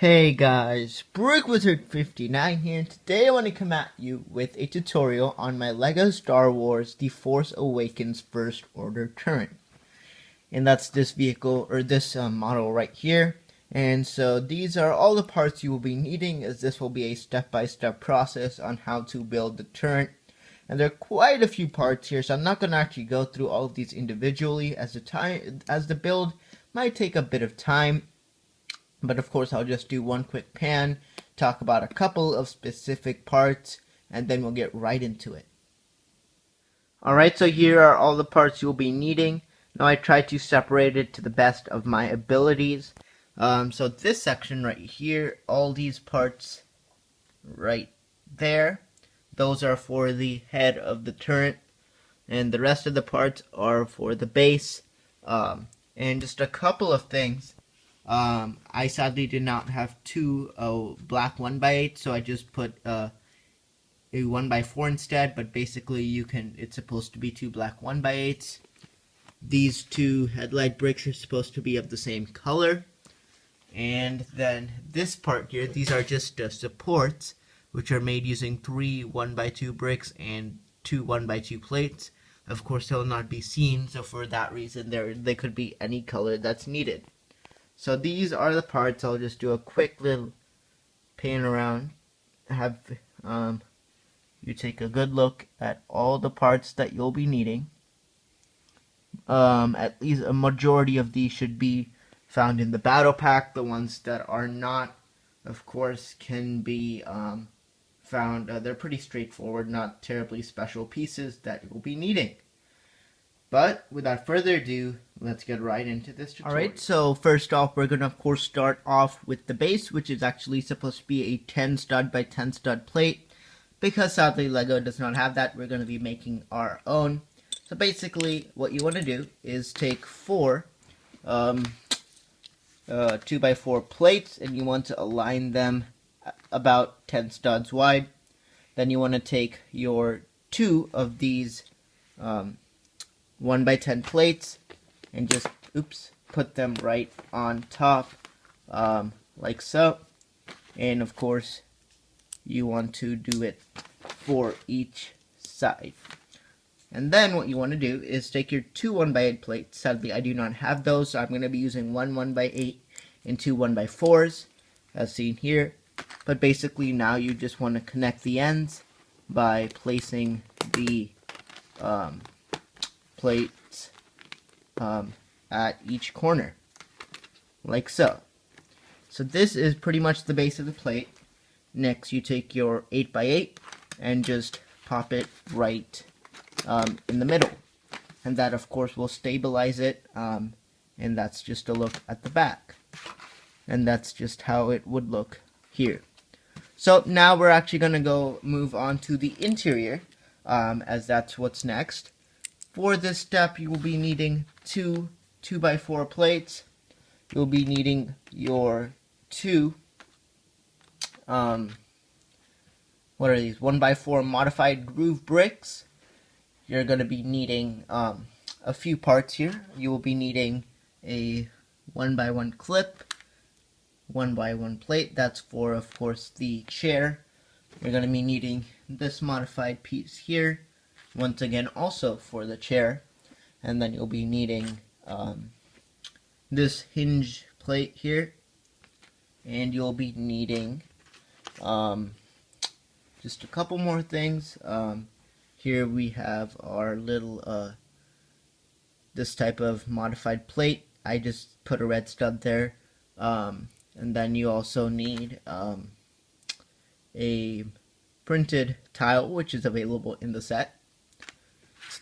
Hey guys, BrickWizard59 here, and today I want to come at you with a tutorial on my LEGO Star Wars The Force Awakens First Order turret. And that's this vehicle, or this model right here. And so these are all the parts you will be needing, as this will be a step-by-step process on how to build the turret. And there are quite a few parts here, so I'm not going to actually go through all of these individually, as the build might take a bit of time. But of course, I'll just do one quick pan, talk about a couple of specific parts, and then we'll get right into it. Alright, so here are all the parts you'll be needing. Now I tried to separate it to the best of my abilities. So this section right here, all these parts right there, those are for the head of the turret. And the rest of the parts are for the base. And just a couple of things. I sadly did not have two black 1x8, so I just put a 1x4 instead, but basically it's supposed to be two black 1x8s. These two headlight bricks are supposed to be of the same color. And then this part here, these are just supports, which are made using three 1x2 bricks and two 1x2 plates. Of course, they will not be seen, so for that reason, they could be any color that's needed. So these are the parts. I'll just do a quick little pan around. Have you take a good look at all the parts that you'll be needing. At least a majority of these should be found in the battle pack. The ones that are not, of course, can be found. They're pretty straightforward, not terribly special pieces that you'll be needing. But without further ado, let's get right into this tutorial. Alright, so first off, we're going to of course start off with the base, which is actually supposed to be a 10 stud by 10 stud plate. Because sadly LEGO does not have that, we're going to be making our own. So basically, what you want to do is take four 2x4 plates, and you want to align them about 10 studs wide. Then you want to take your two of these 1x10 plates and just put them right on top like so. And of course you want to do it for each side. And then what you want to do is take your two 1x8 plates. Sadly I do not have those, so I'm going to be using one 1x8 and two 1x4s as seen here. But basically now you just want to connect the ends by placing the plates at each corner, like so. So this is pretty much the base of the plate. Next, you take your 8x8 and just pop it right in the middle, and that of course will stabilize it. And that's just a look at the back, and that's just how it would look here. So now we're actually going to move on to the interior, as that's what's next. For this step, you will be needing two 2x4 plates. You'll be needing your two, what are these? 1x4 modified groove bricks. You're going to be needing a few parts here. You will be needing a 1x1 clip, 1x1 plate. That's for, of course, the chair. You're going to be needing this modified piece here. Once again, also for the chair. And then you'll be needing this hinge plate here. And you'll be needing just a couple more things. Here we have our little, this type of modified plate. I just put a red stud there. And then you also need a printed tile, which is available in the set.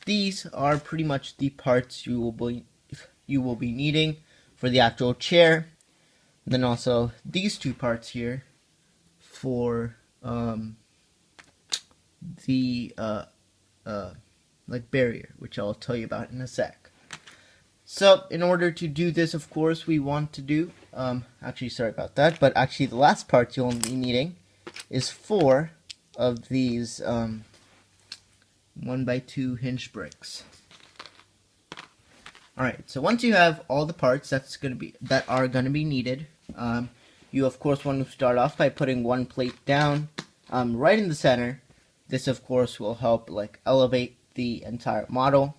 These are pretty much the parts you will be needing for the actual chair. And then also these two parts here for the like barrier, which I'll tell you about in a sec. So in order to do this, of course, we want to do actually sorry about that, but actually the last part you'll be needing is four of these 1x2 hinge bricks. Alright, so once you have all the parts that are going to be needed, you of course want to start off by putting one plate down right in the center. This of course will help like elevate the entire model.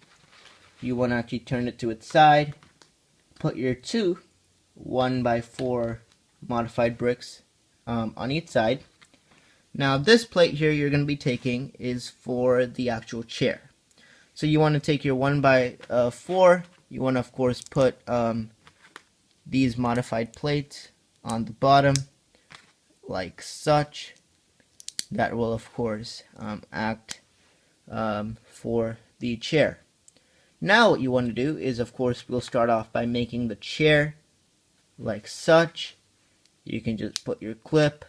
You want to actually turn it to its side. Put your two 1x4 modified bricks on each side. Now this plate here you're going to be taking is for the actual chair. So you want to take your 1x4. You want to of course put these modified plates on the bottom like such. That will of course act for the chair. Now what you want to do is of course we'll start off by making the chair like such. You can just put your clip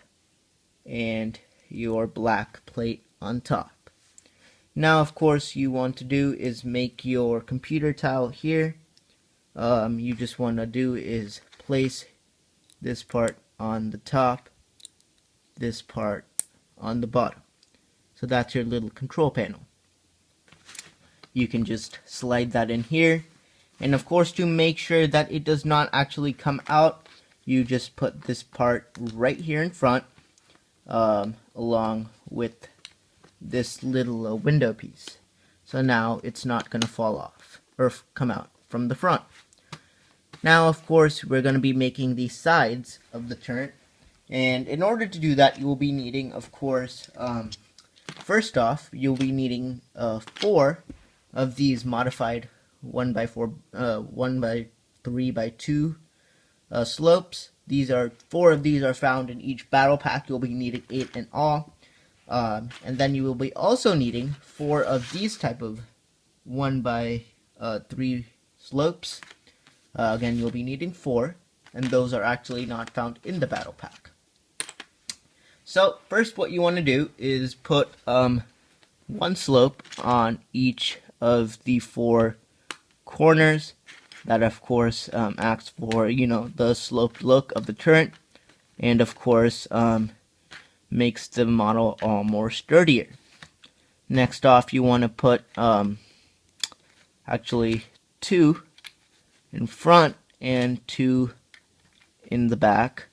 and your black plate on top. Now of course you want to do is make your computer tile here. You just want to do is place this part on the top, this part on the bottom. So that's your little control panel. You can just slide that in here, and of course to make sure that it does not actually come out, you just put this part right here in front along with this little window piece. So now it's not going to fall off or come out from the front. Now of course we're going to be making the sides of the turret, and in order to do that you will be needing of course first off you'll be needing 4 of these modified 1x4 1x3x2 slopes. These are 4 of these are found in each battle pack. You'll be needing 8 in all, and then you will be also needing 4 of these type of 1x3 slopes. Again, you'll be needing 4, and those are actually not found in the battle pack. So first what you want to do is put 1 slope on each of the 4 corners. That of course acts for, you know, the sloped look of the turret, and of course makes the model all more sturdier. Next off you want to put actually 2 in front and 2 in the back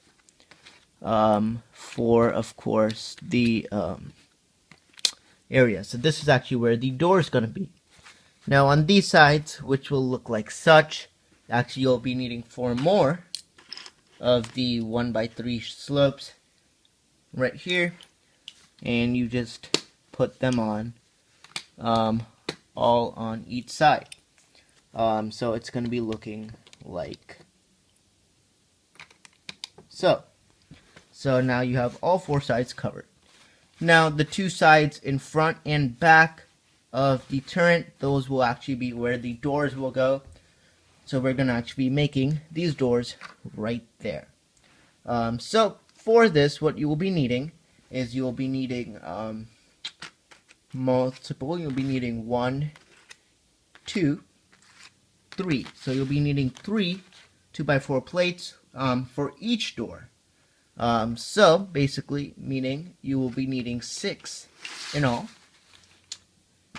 for of course the area. So this is actually where the door is going to be. Now on these sides, which will look like such, actually you'll be needing 4 more of the 1x3 slopes right here, and you just put them on all on each side. So it's going to be looking like so. So now you have all 4 sides covered. Now the 2 sides in front and back of the turret, those will actually be where the doors will go. So we're going to actually be making these doors right there. So for this, what you will be needing is you will be needing multiple. You'll be needing 1, 2, 3. So you'll be needing 3 2x4 plates for each door. So basically meaning you will be needing 6 in all,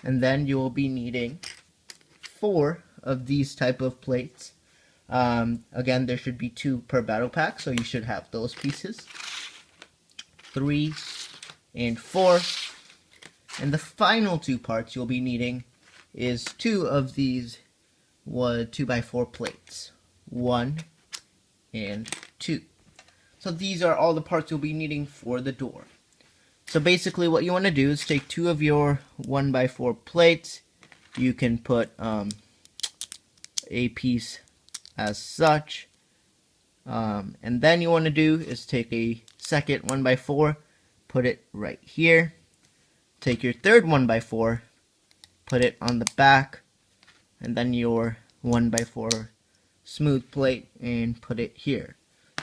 and then you will be needing 4 of these type of plates. Again, there should be 2 per battle pack, so you should have those pieces. 3 and 4, and the final 2 parts you'll be needing is 2 of these 2x4 plates, 1 and 2. So these are all the parts you'll be needing for the door. So basically what you want to do is take 2 of your 1x4 plates. You can put a piece as such. And then you want to do is take a second 1x4, put it right here. Take your third 1x4, put it on the back, and then your 1x4 smooth plate and put it here.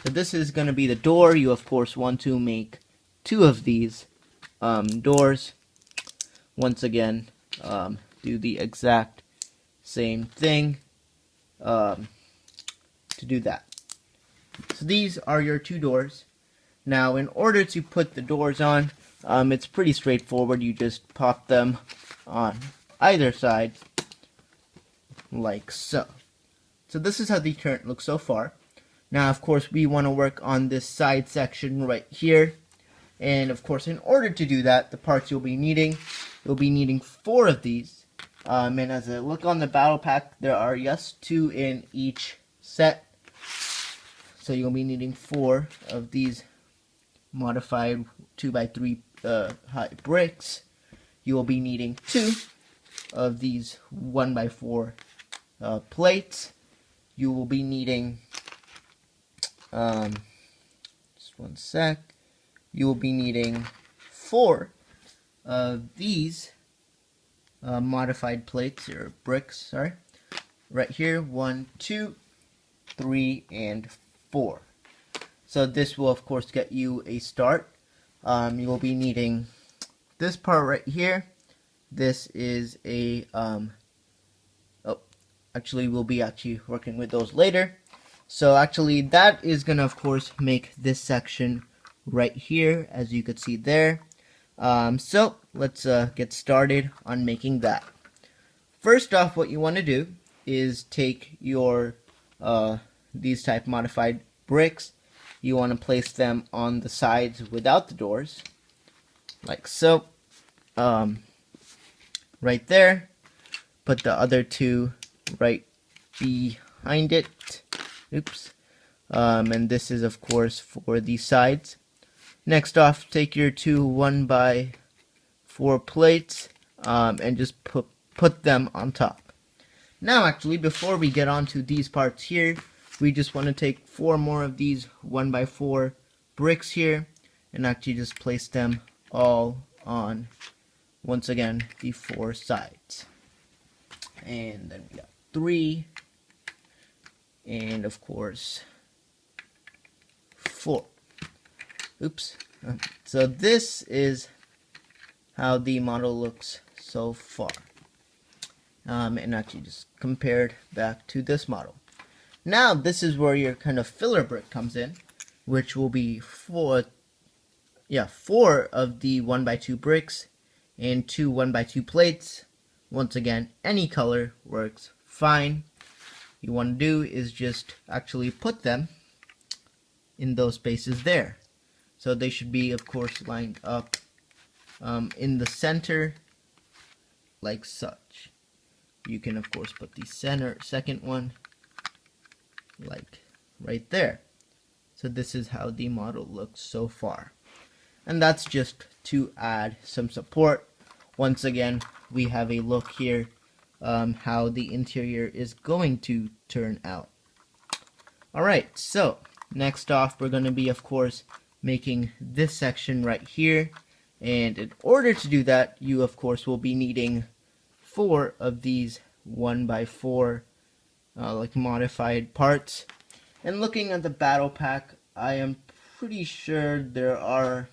So this is going to be the door. You of course want to make 2 of these doors. Once again, do the exact same thing to do that. So these are your 2 doors. Now in order to put the doors on, it's pretty straightforward. You just pop them on either side like so. So this is how the turret looks so far. Now, of course, we want to work on this side section right here. And, of course, in order to do that, the parts you'll be needing 4 of these. And as I look on the battle pack, there are, yes, 2 in each set. So you'll be needing 4 of these modified 2x3 high bricks. You will be needing 2 of these 1x4 plates. You will be needing, just one sec, you will be needing 4 of these modified plates, or bricks, sorry, right here, 1, 2, 3, and 4. So this will, of course, get you a start. You will be needing this part right here. This is a, we'll be working with those later. So actually, that is going to, of course, make this section right here, as you could see there. So let's get started on making that. First off, what you want to do is take your these type modified bricks. You want to place them on the sides without the doors, like so. Right there. Put the other 2 right behind it. Oops. And this is, of course, for the sides. Next off, take your 2 1x4 plates and just put them on top. Now, actually, before we get onto these parts here, we just want to take 4 more of these 1x4 bricks here and actually just place them all on, once again, the 4 sides. And then we got 3, and of course 4. Oops. So this is how the model looks so far. And actually just compared back to this model. Now this is where your kind of filler brick comes in, which will be 4 of the 1x2 bricks and 2 1x2 plates. Once again, any color works fine. You want to do is just actually put them in those spaces there. So they should be, of course, lined up in the center like such. You can, of course, put the second one like right there. So this is how the model looks so far. And that's just to add some support. Once again, we have a look here how the interior is going to turn out. Alright, so next off we're going to be, of course, making this section right here. And in order to do that, you, of course, will be needing 4 of these 1x4 like modified parts. And looking at the battle pack, I am pretty sure there are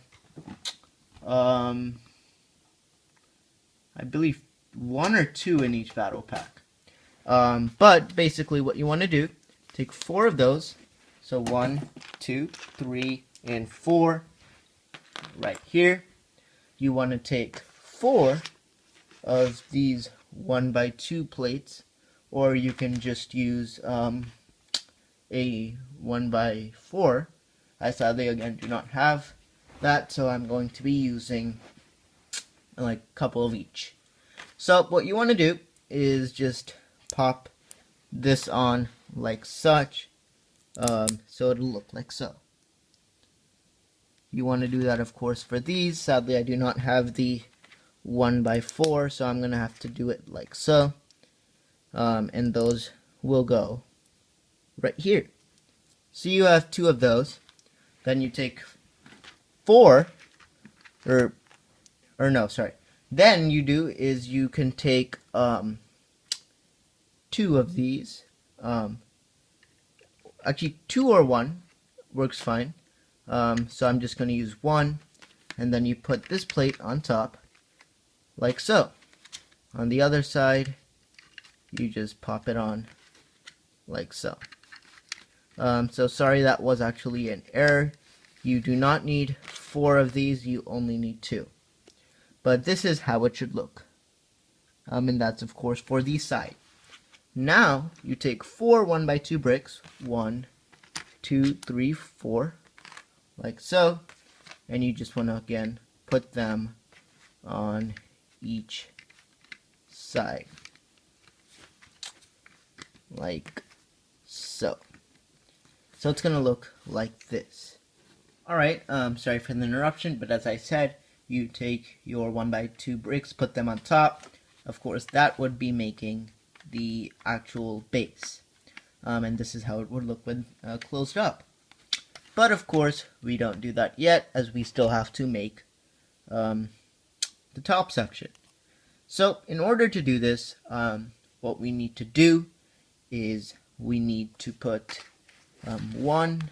I believe 1 or 2 in each battle pack. But basically what you want to do, take 4 of those. So 1, 2, 3, and 4 right here. You want to take 4 of these 1x2 plates, or you can just use a 1x4. I sadly again do not have that, so I'm going to be using like a couple of each. So what you want to do is just pop this on like such, so it'll look like so. You want to do that, of course, for these. Sadly, I do not have the 1x4, so I'm going to have to do it like so. And those will go right here. So you have 2 of those. Then you take 4, or no, sorry. Then you do is you can take 2 of these. Actually, 2 or 1 works fine. So I'm just going to use 1, and then you put this plate on top, like so. On the other side, you just pop it on, like so. So sorry, that was actually an error. You do not need 4 of these, you only need 2. But this is how it should look. And that's, of course, for the side. Now, you take 4 1x2 bricks, 1, 2, 3, 4, like so. And you just want to again put them on each side, like so. So it's going to look like this. Alright, sorry for the interruption, but as I said, you take your 1x2 bricks, put them on top. Of course, that would be making the actual base. And this is how it would look when closed up. But of course, we don't do that yet, as we still have to make the top section. So in order to do this, what we need to do is we need to put 1,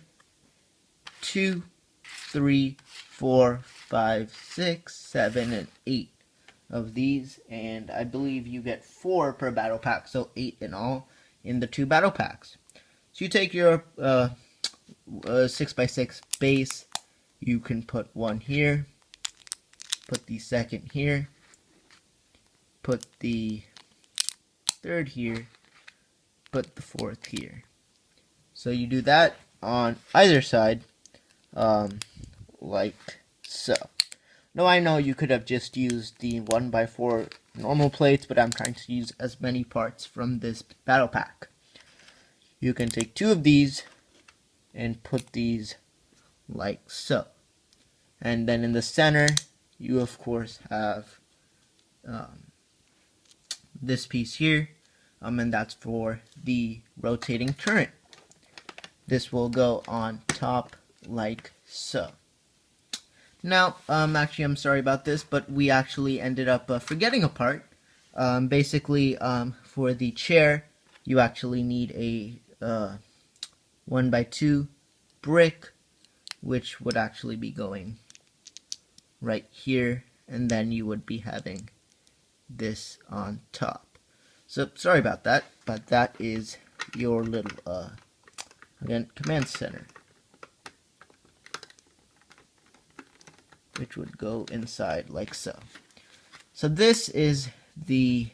2, 3, 4, 5, 6, 7, and 8 of these, and I believe you get 4 per battle pack, so 8 in all in the 2 battle packs. So you take your 6x6 base, you can put 1 here, put the second here, put the third here, put the fourth here. So you do that on either side, like so. Now I know you could have just used the 1x4 normal plates, but I'm trying to use as many parts from this battle pack. You can take 2 of these and put these like so. And then in the center, you of course have this piece here, and that's for the rotating turret. This will go on top like so. Now, actually, I'm sorry about this, but we actually ended up forgetting a part. Basically, for the chair, you actually need a 1x2 brick, which would actually be going right here, and then you would be having this on top. So, sorry about that, but that is your little, again, command center, which would go inside like so. So this is the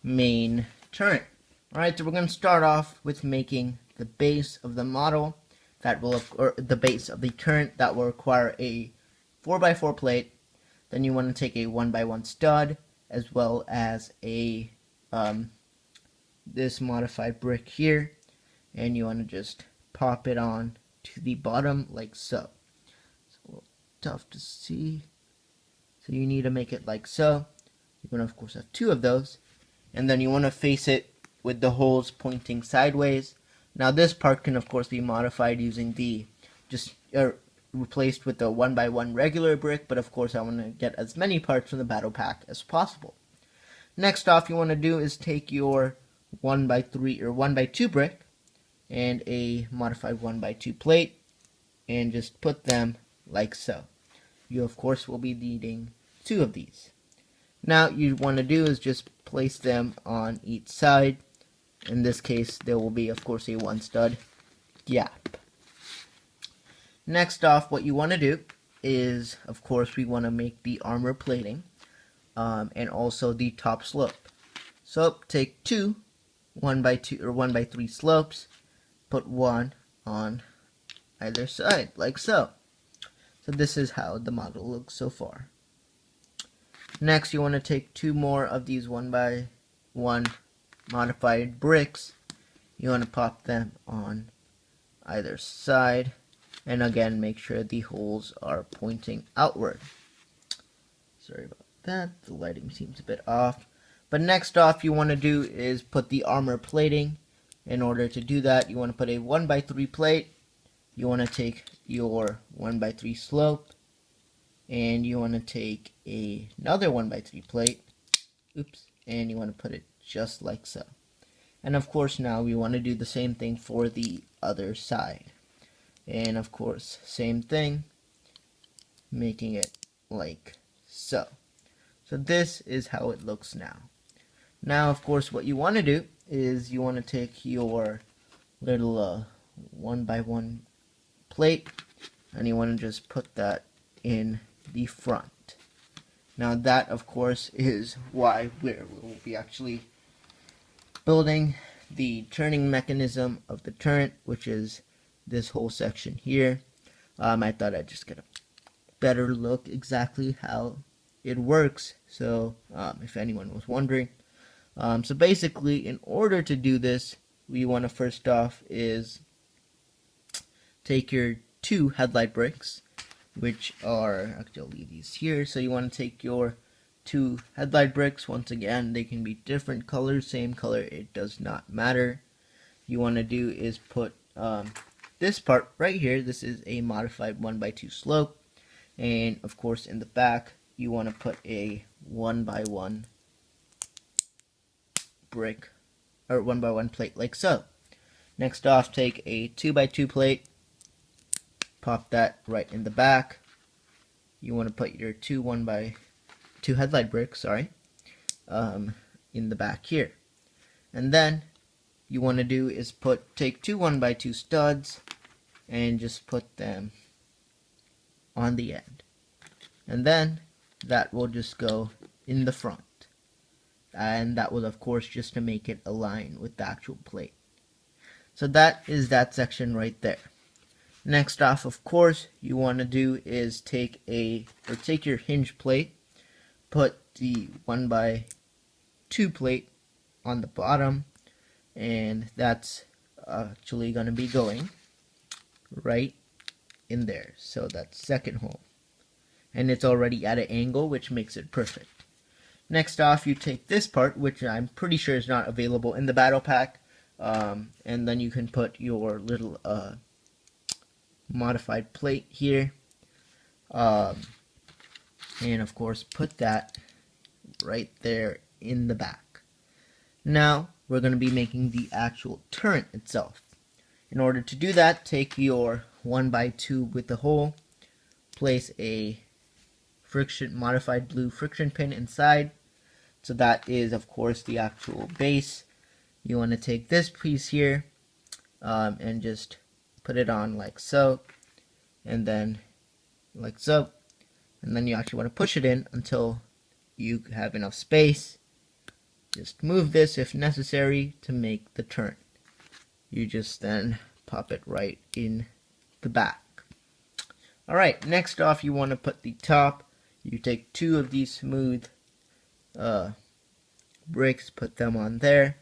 main turret. Alright, so we're going to start off with making the base of the model that will, or the base of the turret that will require a 4x4 plate. Then you want to take a 1x1 stud, as well as a this modified brick here, and you want to just pop it on to the bottom like so. Tough to see, so you need to make it like so. You're going to of course have 2 of those, and then you want to face it with the holes pointing sideways. Now this part can of course be modified using the replaced with the 1x1 regular brick, but of course I want to get as many parts from the battle pack as possible. Next off, you want to do is take your 1x3 or 1x2 brick and a modified 1x2 plate and just put them like so. You of course will be needing 2 of these. Now you want to do is just place them on each side. In this case there will be of course a 1 stud gap. Next off, what you want to do is of course we want to make the armor plating and also the top slope. So take 2 1x2 or 1x3 slopes, put 1 on either side like so. So this is how the model looks so far. Next, you want to take 2 more of these 1x1 modified bricks. You want to pop them on either side, and again make sure the holes are pointing outward. Sorry about that, the lighting seems a bit off. But next off, you want to do is put the armor plating. In order to do that, you want to put a 1x3 plate. You want to take your 1x3 slope, and you want to take another 1x3 plate, and you want to put it just like so. And of course now we want to do the same thing for the other side. And of course, same thing, making it like so. So this is how it looks now. Now of course what you want to do is you want to take your little 1x1 plate, and you want to just put that in the front. Now that of course is why we'll be actually building the turning mechanism of the turret, which is this whole section here. I thought I'd just get a better look exactly how it works, so if anyone was wondering. So basically, in order to do this, we want to first off is take your 2 headlight bricks, which are, actually I'll leave these here. So you want to take your 2 headlight bricks. Once again, they can be different colors, same color, it does not matter. You want to do is put this part right here. This is a modified 1x2 slope, and of course in the back you want to put a 1x1 brick or 1x1 plate like so. Next off, take a 2x2 plate, pop that right in the back. You want to put your 2 1x2 headlight bricks, in the back here. And then you want to do is take 2 1x2 studs and just put them on the end. And then that will just go in the front. And that was, of course, just to make it align with the actual plate. So that is that section right there. Next off, of course, you want to do is take your hinge plate, put the 1x2 plate on the bottom, and that's actually going to be going right in there. So that's second hole, and it's already at an angle, which makes it perfect. Next off, you take this part, which I'm pretty sure is not available in the battle pack, and then you can put your little modified plate here, and of course put that right there in the back. Now we're going to be making the actual turret itself. In order to do that, take your 1x2 with the hole, place a modified blue friction pin inside. So that is, of course, the actual base. You want to take this piece here and just put it on like so, and then like so, and then you actually want to push it in until you have enough space. Just move this if necessary to make the turn. You just then pop it right in the back. Alright, next off, you want to put the top. You take 2 of these smooth bricks, put them on there.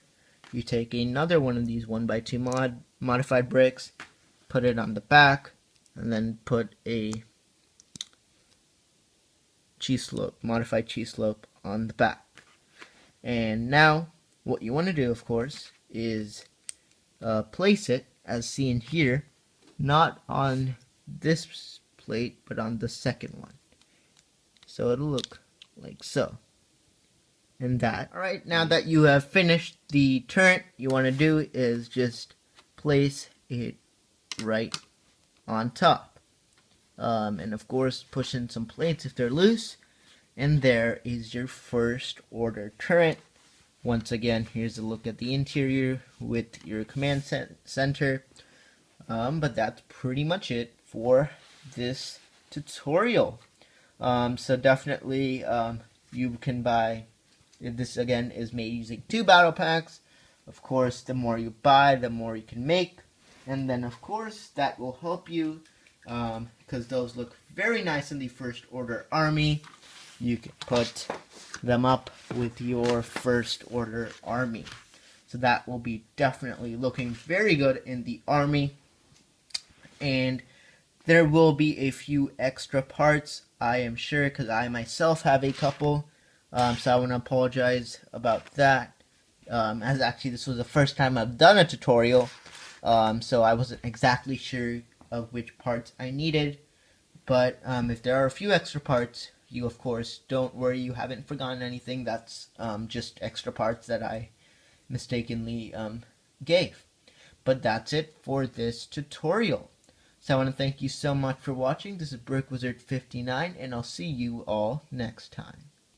You take another one of these 1x2 modified bricks, put it on the back, and then put a modified cheese slope on the back. And now what you want to do, of course, is place it as seen here, not on this plate but on the second one, so it'll look like so. And that. Alright, now that you have finished the turret, you want to do is just place it right on top. And of course, push in some plates if they're loose. And there is your first order turret. Once again, here's a look at the interior with your command center. But that's pretty much it for this tutorial. So definitely you can buy. This again is made using 2 battle packs. Of course, the more you buy, the more you can make. And then of course that will help you because those look very nice in the first order army. You can put them up with your first order army. So that will be definitely looking very good in the army. And there will be a few extra parts, I am sure, because I myself have a couple. So I want to apologize about that, as actually this was the first time I've done a tutorial, so I wasn't exactly sure of which parts I needed. But if there are a few extra parts, you of course don't worry, you haven't forgotten anything. That's just extra parts that I mistakenly gave. But that's it for this tutorial. So I want to thank you so much for watching. This is BrickWizard59, and I'll see you all next time.